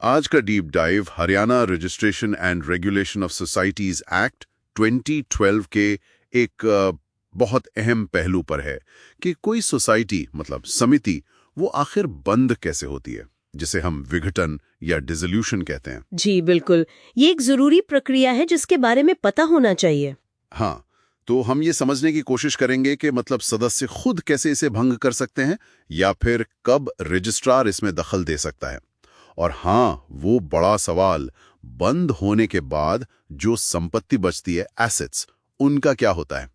आज का deep dive Haryana registration and regulation of societies act 2012 के एक बहुत अहम पहलू पर है कि कोई सोसाइटी मतलब समिति वो आखिर बंद कैसे होती है, जिसे हम विघटन या डिसोल्यूशन कहते हैं। जी बिल्कुल, ये एक जरूरी प्रक्रिया है जिसके बारे में पता होना चाहिए। हाँ, तो हम ये समझने की कोशिश करेंगे कि मतलब सदस्य खुद कैसे इसे भंग कर सकते हैं या फिर कब रजिस्ट्रार इसमें दखल दे सकता है। और हाँ, वो बड़ा सवाल, बंद होने के बाद जो संपत्ति बचती है, एसेट्स, उनका क्या होता है।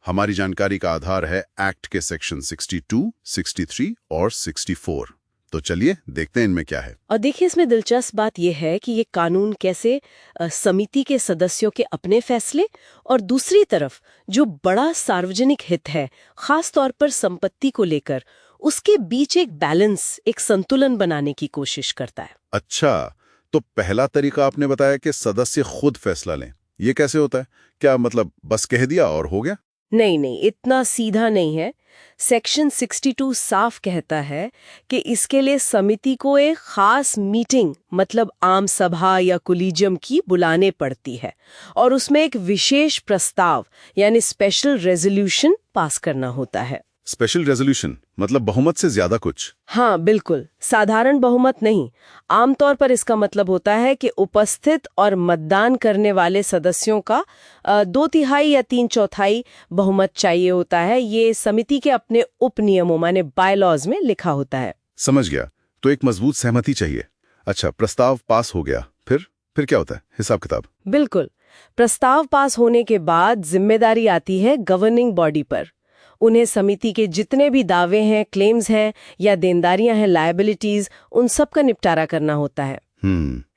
हमारी जानकारी का आधार है एक्ट के सेक्शन 62, 63 और 64। तो चलिए देखते हैं इनमें क्या है। और देखिए, इसमें दिलचस्प बात यह है कि ये कानून कैसे समिति के सदस्यों के अपने फैसले और दूसरी तरफ जो बड़ा सार्वजनिक हित है, खास तौर पर संपत्ति को लेकर, उसके बीच एक बैलेंस, एक संतुलन बनाने की कोशिश करता है। अच्छा, तो पहला तरीका आपने बताया कि सदस्य खुद फैसला लें। ये कैसे होता है? क्या मतलब बस कह दिया और हो गया? नहीं, इतना सीधा नहीं है। सेक्शन 62 साफ कहता है कि इसके लिए समिति को एक खास मीटिंग मतलब आम सभा या कोलिजियम की बुलाने पड़ती है और उसमें एक विशेष प्रस्ताव यानी स्पेशल रेजोल्यूशन पास करना होता है। स्पेशल रेजोल्यूशन मतलब बहुमत से ज्यादा कुछ? हाँ बिल्कुल, साधारण बहुमत नहीं। आमतौर पर इसका मतलब होता है कि उपस्थित और मतदान करने वाले सदस्यों का 2/3 या 3/4 बहुमत चाहिए होता है। ये समिति के अपने उपनियमों माने बायलॉज में लिखा होता है। समझ गया, तो एक मजबूत सहमति चाहिए। अच्छा, प्रस्ताव पास हो गया, फिर क्या होता है? हिसाब किताब? बिल्कुल, प्रस्ताव पास होने के बाद जिम्मेदारी आती है गवर्निंग बॉडी पर। उन्हें समिति के जितने भी दावे हैं, क्लेम्स हैं या देनदारियां हैं, लायबिलिटीज, उन सब का निपटारा करना होता है।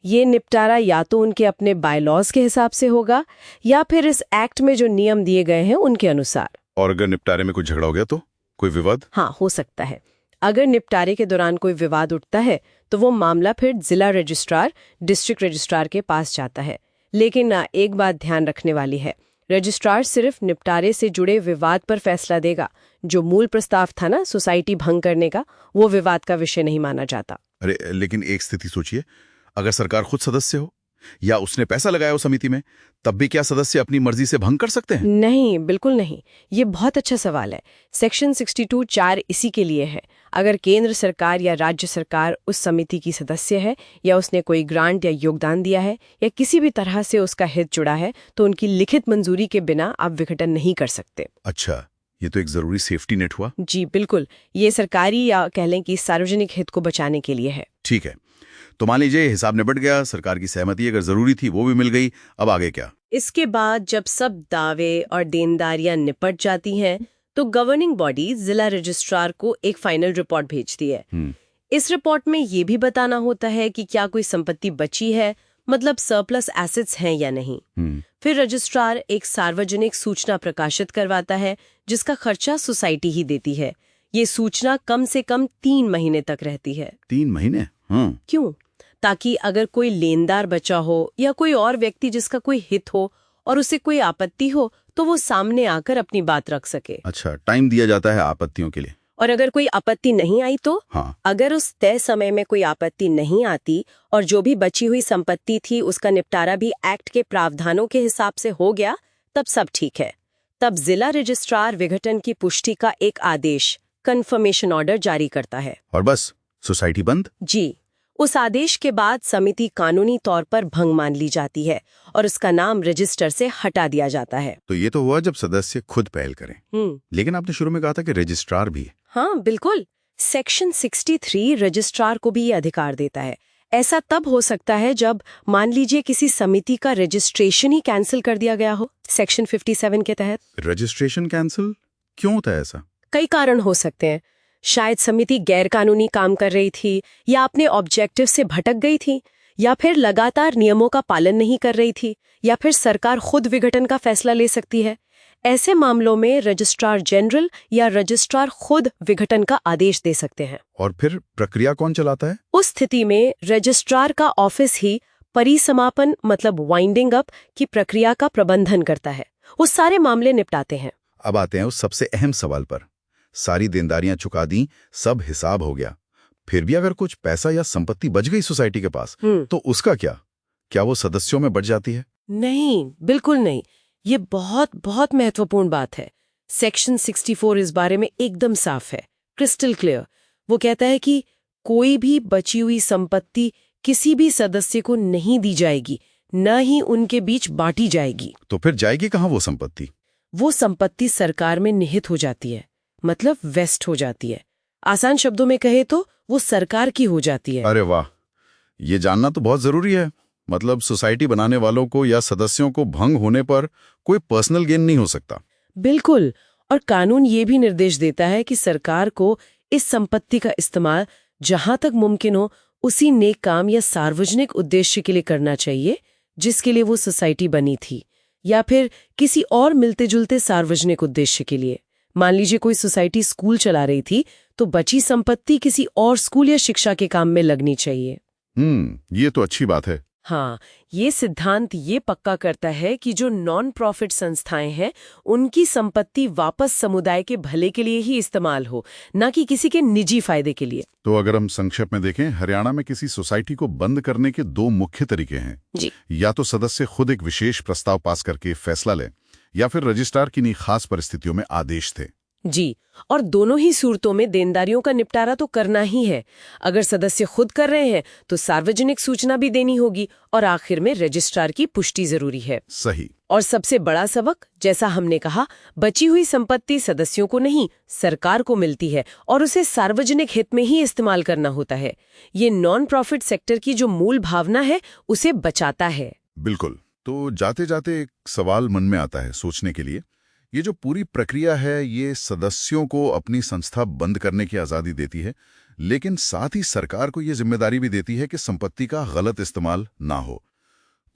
ये निपटारा या तो उनके अपने बायलॉज के हिसाब से होगा या फिर इस एक्ट में जो नियम दिए गए हैं उनके अनुसार। और अगर निपटारे में कुछ झगड़ा हो गया तो? कोई विवाद? हाँ, हो सकता है। अगर निपटारे के दौरान कोई विवाद उठता है तो वो मामला फिर जिला रजिस्ट्रार, डिस्ट्रिक्ट रजिस्ट्रार के पास जाता है। लेकिन एक बात ध्यान रखने वाली है, रजिस्ट्रार सिर्फ निपटारे से जुड़े विवाद पर फैसला देगा। जो मूल प्रस्ताव था ना सोसाइटी भंग करने का, वो विवाद का विषय नहीं माना जाता। अरे लेकिन एक स्थिति सोचिए, अगर सरकार खुद सदस्य हो या उसने पैसा लगाया हो समिति में, तब भी क्या सदस्य अपनी मर्जी से भंग कर सकते हैं? नहीं, बिल्कुल नहीं। ये बहुत अच्छा सवाल है। सेक्शन 62(4) इसी के लिए है। अगर केंद्र सरकार या राज्य सरकार उस समिति की सदस्य है या उसने कोई ग्रांट या योगदान दिया है या किसी भी तरह से उसका हित जुड़ा है, तो उनकी लिखित मंजूरी के बिना आप विघटन नहीं कर सकते। अच्छा, ये तो एक जरूरी सेफ्टी नेट हुआ। जी बिल्कुल, ये सरकारी या कह लें कि सार्वजनिक हित को बचाने के लिए है। ठीक है, तो मान लीजिए हिसाब निपट गया, सरकार की सहमति अगर जरूरी थी वो भी मिल गई, अब आगे क्या? इसके बाद जब सब दावे और देनदारियां निपट जाती हैं, तो गवर्निंग बॉडी जिला रजिस्ट्रार को एक फाइनल रिपोर्ट भेजती है। इस रिपोर्ट में ये भी बताना होता है कि क्या कोई संपत्ति बची है, मतलब सरप्लस एसेट्स हैं या नहीं। फिर रजिस्ट्रार एक सार्वजनिक सूचना प्रकाशित करवाता है जिसका खर्चा सोसाइटी ही देती है। ये सूचना कम से कम 3 महीने तक रहती है। 3 महीने? क्यों? ताकि अगर कोई लेनदार बचा हो या कोई और व्यक्ति जिसका कोई हित हो और उसे कोई आपत्ति हो, तो वो सामने आकर अपनी बात रख सके। अच्छा, टाइम दिया जाता है आपत्तियों के लिए। और अगर कोई आपत्ति नहीं आई तो? हाँ। अगर उस तय समय में कोई आपत्ति नहीं आती और जो भी बची हुई संपत्ति थी उसका निपटारा भी एक्ट के प्रावधानों के हिसाब से हो गया, तब सब ठीक है। तब जिला रजिस्ट्रार विघटन की पुष्टि का एक आदेश, कन्फर्मेशन ऑर्डर जारी करता है। और बस सोसाइटी बंद? जी, उस आदेश के बाद समिति कानूनी तौर पर भंग मान ली जाती है और उसका नाम रजिस्टर से हटा दिया जाता है। तो ये तो हुआ जब सदस्य खुद पहल करें। लेकिन आपने शुरू में कहा था कि रजिस्ट्रार भी है। हाँ बिल्कुल, सेक्शन 63 रजिस्ट्रार को भी ये अधिकार देता है। ऐसा तब हो सकता है जब मान लीजिए किसी समिति का रजिस्ट्रेशन ही कैंसिल कर दिया गया हो, सेक्शन 57 के तहत। रजिस्ट्रेशन कैंसिल क्यों होता है ऐसा? कई कारण हो सकते हैं। शायद समिति गैरकानूनी काम कर रही थी या अपने ऑब्जेक्टिव से भटक गई थी या फिर लगातार नियमों का पालन नहीं कर रही थी या फिर सरकार खुद विघटन का फैसला ले सकती है। ऐसे मामलों में रजिस्ट्रार जनरल या रजिस्ट्रार खुद विघटन का आदेश दे सकते हैं। और फिर प्रक्रिया कौन चलाता है? उस स्थिति में रजिस्ट्रार का ऑफिस ही परिसमापन मतलब वाइंडिंग अप की प्रक्रिया का प्रबंधन करता है। वो सारे मामले निपटाते हैं। अब आते हैं उस सबसे अहम सवाल पर। सारी देनदारियां चुका दी, सब हिसाब हो गया, फिर भी अगर कुछ पैसा या संपत्ति बच गई सोसाइटी के पास, तो उसका क्या वो सदस्यों में बच जाती है? नहीं, बिल्कुल नहीं। ये बहुत बहुत महत्वपूर्ण बात है। सेक्शन 64 इस बारे में एकदम साफ है, क्रिस्टल क्लियर। वो कहता है कि कोई भी बची हुई संपत्ति किसी भी सदस्य को नहीं दी जाएगी, न ही उनके बीच बांटी जाएगी। तो फिर जाएगी कहाँ वो संपत्ति? वो संपत्ति सरकार में निहित हो जाती है, मतलब वेस्ट हो जाती है। आसान शब्दों में कहे तो वो सरकार की हो जाती है। अरे वाह, ये जानना तो बहुत जरूरी है। मतलब सोसाइटी बनाने वालों को या सदस्यों को भंग होने पर कोई पर्सनल गेन नहीं हो सकता। बिल्कुल। और कानून ये भी निर्देश देता है कि सरकार को इस संपत्ति का इस्तेमाल जहां तक मुमकिन हो उसी नेक काम या सार्वजनिक उद्देश्य के लिए करना चाहिए जिसके लिए वो सोसाइटी बनी थी, या फिर किसी और मिलते जुलते सार्वजनिक उद्देश्य के लिए। मान लीजिए कोई सोसाइटी स्कूल चला रही थी, तो बची संपत्ति किसी और स्कूल या शिक्षा के काम में लगनी चाहिए। ये तो अच्छी बात है। हाँ, ये सिद्धांत ये पक्का करता है कि जो नॉन प्रॉफिट संस्थाएं हैं उनकी संपत्ति वापस समुदाय के भले के लिए ही इस्तेमाल हो, ना कि किसी के निजी फायदे के लिए। तो अगर हम संक्षेप में देखें, हरियाणा में किसी सोसाइटी को बंद करने के दो मुख्य तरीके हैं जी। या तो सदस्य खुद एक विशेष प्रस्ताव पास करके फैसला ले, या फिर रजिस्ट्रार किन्हीं खास परिस्थितियों में आदेश थे। जी, और दोनों ही सूरतों में देनदारियों का निपटारा तो करना ही है। अगर सदस्य खुद कर रहे हैं तो सार्वजनिक सूचना भी देनी होगी, और आखिर में रजिस्ट्रार की पुष्टि जरूरी है। सही। और सबसे बड़ा सबक, जैसा हमने कहा, बची हुई संपत्ति सदस्यों को नहीं, सरकार को मिलती है, और उसे सार्वजनिक हित में ही इस्तेमाल करना होता है। ये नॉन प्रॉफिट सेक्टर की जो मूल भावना है उसे बचाता है। बिल्कुल। तो जाते जाते एक सवाल मन में आता है सोचने के लिए। ये जो पूरी प्रक्रिया है, ये सदस्यों को अपनी संस्था बंद करने की आज़ादी देती है, लेकिन साथ ही सरकार को ये जिम्मेदारी भी देती है कि संपत्ति का गलत इस्तेमाल ना हो।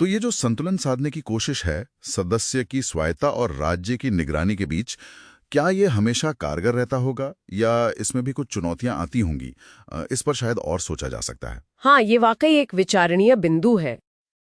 तो ये जो संतुलन साधने की कोशिश है सदस्य की स्वायत्ता और राज्य की निगरानी के बीच, क्या ये हमेशा कारगर रहता होगा या इसमें भी कुछ चुनौतियां आती होंगी? इस पर शायद और सोचा जा सकता है। हाँ, ये वाकई एक विचारणीय बिंदु है।